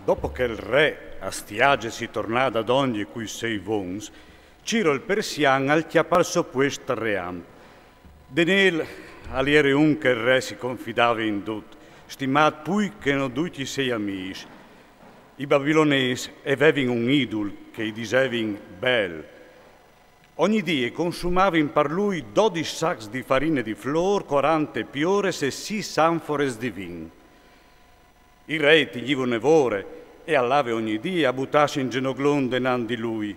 dopo che il re a stiage si tornà da ogni cui sei vons, Ciro il persian al chiappar soppuesta ream. Denel aliere un che il re si confidava in tut, stimat pui che non tutti sei amici. I babilonesi avevano un idol che i disevin bel. Ogni die consumavano per lui 12 sacchi di farina di flor, 40 piores e 6 anfores di vin. Il re tigliva nevore e all'ave ogni dia buttassi in genoglon denan di lui.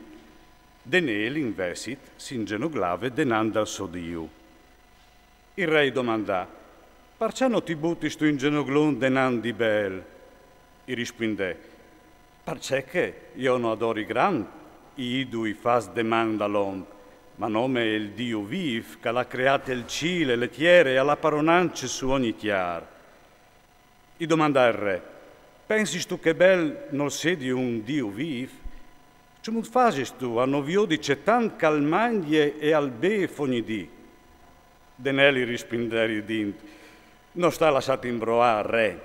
Denel investit si ingenoglave denan dal suo Dio. Il re domandà, perciò non ti butti stu in genoglon denan di bel? I rispondè, perché che io non adori gran, idui fas demanda l'om, ma nome è il Dio viv, che l'ha creato il cielo, le tiere e alla paronance su ogni chiar. I domandà il re, pensi tu che bel non sei di un Dio viv? Come fasi tu a novio dice tant calmaglie e al bef ogni dì? Deneli risponderi dint, non sta lasciato imbroar, re,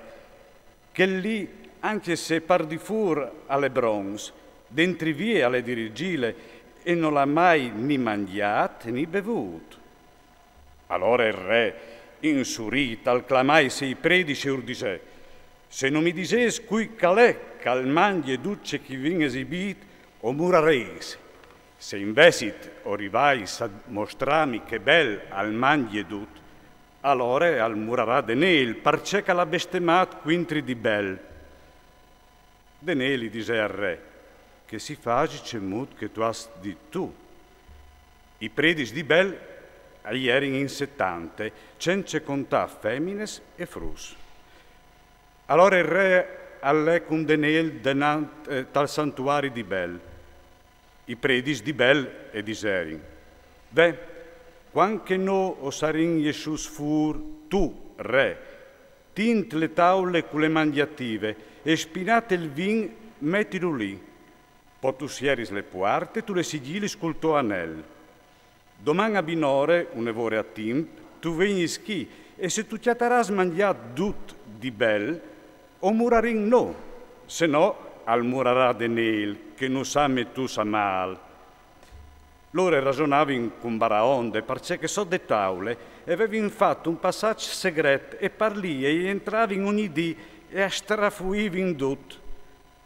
che lì, anche se par di fur alle bronze, dentri vie alle dirigile, e non l'ha mai ni mangiat ni bevuto. Allora il re, insurita, al clamai sei predice urdise, se non mi dises cui calè calmaglie duce chi vin esibit, o murareis. Se investit o rivais a mostrami che bel al mangie dut, allora al murarà Denel, perché che l'ha bestemat quintri di bel. Deneli dise al re, che si fagi cemut che tu has di tu. I predis di bel erin in 70, cence contà femines e frus. Allora il re allè con Denel tal santuari di bel. I predis di bel e diserin. Beh, quanche no osarin Jesús fur, tu, re, tint le taule con le mangiative e spinate il vin, mettilo lì. Poi tu sieris le puarte, tu le sigilli sculto anel. Doman a binore, un'evore a timp, tu vegni schi, e se tu chiataras mangiat dut di bel, o murarin no, se no al murarà Denel, che non sa me tu sa mal. Loro ragionavano con Baraonde, perché so de taule, e avevano fatto un passaggio segreto, e parlì e entravano ogni dì, e a strafuivano dut.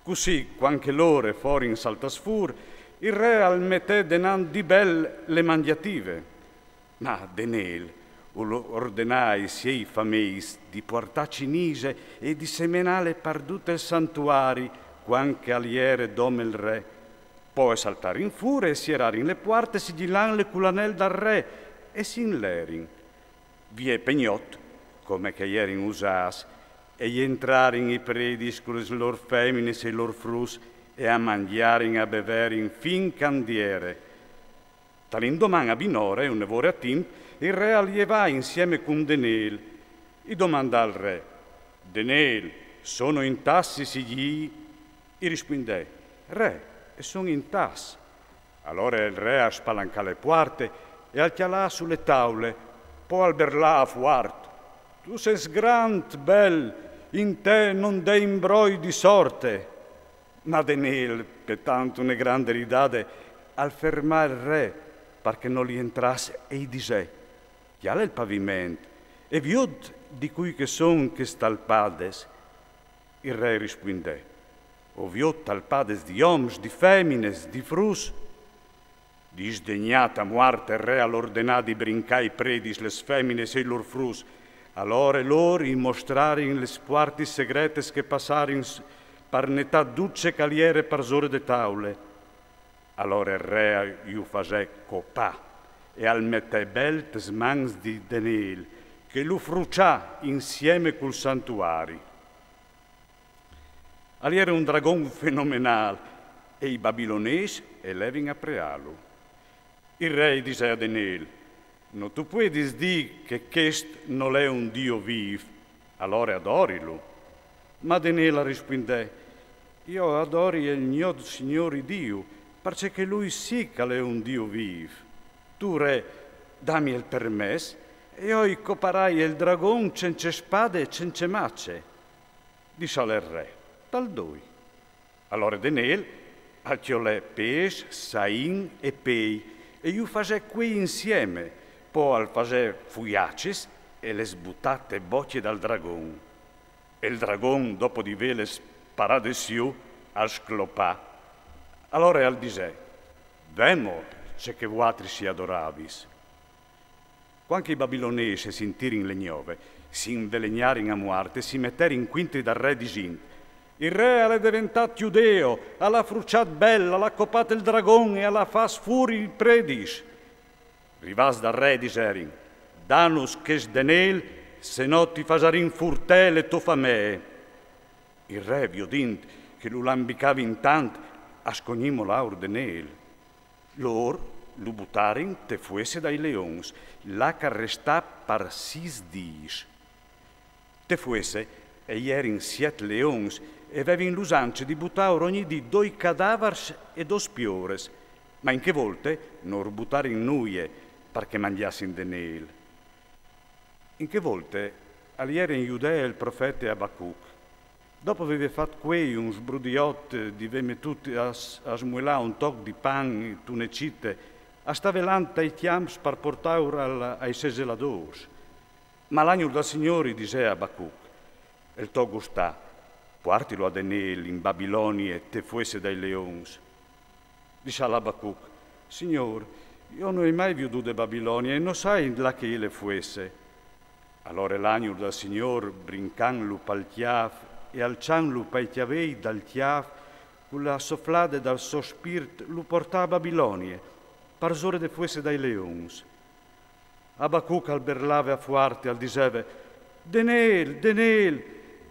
Così, quanche loro fuori in saltasfur, il re al metté denan di bel le mangiative. Ma Denel ordenai siei fameis di portar cinise e di semenale perdute il santuari, quanche aliere dome il re. Poi saltare in fure e sierare in le puarte, sigillan le culanel dal re e si inlerin. Vie pegnot, come che ierin usas, e gli entrarin i predis con le lor femines e lor frus e a mangiarin a beverin fin candiere. Talindoman a binore, un evore a tim, il re allieva insieme con Denel. I domanda al re, Denel, sono in tassi sigli? I rispondè, re, e sono in tass. Allora il re a spalanca le puarte e al chialà sulle taule, poi al berlà a fuart. Tu sei sgrant, bel, in te non dei imbroi di sorte. Ma Denel, per tanto una grande ridade, al fermare il re, perché non gli entrasse, e gli dise, chiala il pavimento, e viod di cui che son che stalpades. Il re rispondè, o viod talpades di oms, di femines, di frus. Disdegnata muarte il re all'ordinà di brincai predis les femines e lor frus. Allora loro mostrarin le spuarti segretes che passarin per netà duce caliere per zore de taule. Allora il re iu fasè copà e al mette belt smans di Denel, che lu frucià insieme col santuari. Aliera un dragon fenomenal e i babilonesi elevin a prealu. Il re disse a Denel, non tu puoi dire che quest non è un Dio viv, allora adorilo. Ma Denel rispondè, io adori il mio Signore Dio, perché lui sì che è un Dio viv. Tu, re, dammi il permesso, e io coparai il dragon cence spade e cence macce. Disse il re, tal doi, Allora Denel acciolè pesce, sain e pei, e io facè qui insieme, poi al facè fuiacis e le sbuttate bocce dal dragon. E il dragon, dopo di ve le sparate su, al sclopà. Allora al disè, vemo c'è che vuatri si adoravis. Quando i babilonesi si intirin le gnove, si invelegnarin a muarte, si metterin quintri dal re di Sint. Il re è diventato giudeo, alla fruciat bella, alla copato il dragon e alla fas furi il predis. Rivas dal re diserin, danus che sdenel, se no ti fasarin furtele to famee. Il re viodint che lo lambicava intant, ascognimo l'aur denel. Lor lo buttarin te fuese dai leons, la carrestà par 6 dies. Te fuese e ierin 7 leons e avevin l'usanza di buttare ogni di 2 cadavers e 2 spiores, ma in che volte non buttare in nuie perché mangiassin denel. In che volte aliere in Giudea il profeta Abacuc, dopo aveva fatto qui un sbrudiot di veme tutti a smuelà un toc di pan, tunecite, a stavelanta i chiams per portare ai seselados. Ma l'agno del Signore dice a Abacuc, il toc gustà, portilo a Denel in Babilonia e te fuese dai leons. Dice all'Abacuc, Signor, io non ho mai veduto Babilonia e non sai là che le fuese. Allora l'agno del Signor brincan lu pal chiaf e alcian lu pai chiavei dal chiaf, con la sofflade dal suo spirit lu portà a Babilonia, parsore de fuese dai leons. Abacuc al berlave a fuarte al diseve, Denel,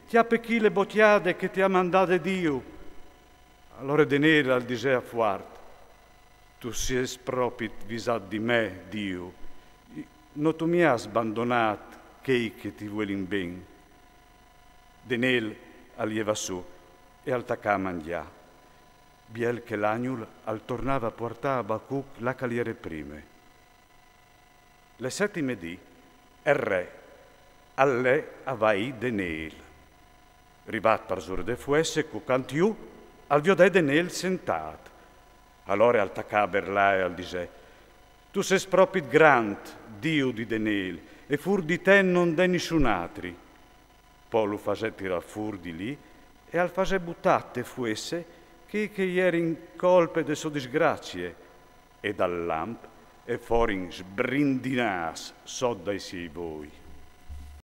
ti ha pecchi le bottiade che ti ha mandate Dio. Allora Denel al diseve a fuarte, tu sei propit visat di me, Dio, non tu mi has abbandonato che ti vuelin ben. Denel alieva su e al tacà a mangià. Biel che l'agnul al tornava a portare a Abacuc la caliere prime. Le 7 dì, il re, all'è avai Denel. Rivat per sur de fuesse, cucantiu, al viodè Denel sentat. Allora al tacà berlà e al disè, tu sei proprio grand, Dio di Denel, e fur di te non de nessun altri. Poi lo fasè tirar fur di lì e al fasè buttate fuesse che ieri in colpe de so disgrazie e dal lamp e forin sbrindinas so dai si voi.